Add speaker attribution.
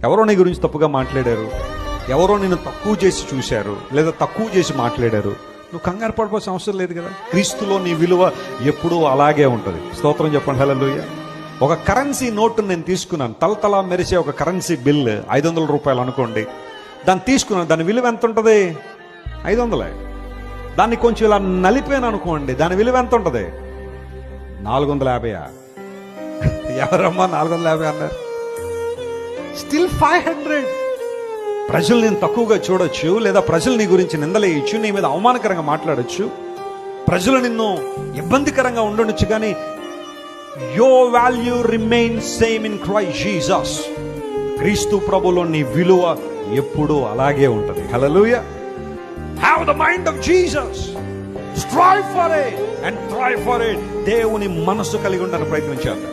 Speaker 1: ఎవరో నీ గురించి తప్పుగా మాట్లాడారు, ఎవరో నిన్ను తక్కువ చేసి చూశారు, లేదా తక్కువ చేసి మాట్లాడారు, నువ్వు కంగారు పడిపోవాల్సిన అవసరం లేదు కదా. క్రీస్తులో నీ విలువ ఎప్పుడూ అలాగే ఉంటుంది. స్తోత్రం చెప్పండి. హల్లెలూయా. ఒక కరెన్సీ నోటు నేను తీసుకున్నాను, తలతలా మెరిసే ఒక కరెన్సీ బిల్ 500 రూపాయలు అనుకోండి. దాన్ని తీసుకున్నాను, దాని విలువ ఎంత ఉంటుంది? 500. దాన్ని కొంచెం ఇలా నలిపాను అనుకోండి, దాని విలువ ఎంత ఉంటుంది? 450. ఎవరమ్మా 450 అన్నారు? స్టిల్ 500. ప్రజలు నేను తక్కువగా చూడొచ్చు, లేదా ప్రజలు నీ గురించి నిందలేయచ్చు, నీ మీద అవమానకరంగా మాట్లాడచ్చు, ప్రజలు నిన్ను ఇబ్బందికరంగా ఉండొచ్చు, కానీ your value remain same in Christ Jesus. క్రీస్తు ప్రభులో నీ విలువ ఎప్పుడూ అలాగే ఉంటుంది. Hallelujah. Have the mind of Jesus. Strive for it and try for it. దేవుని మనసు కలిగి ఉండడానికి ప్రయత్నించాలి.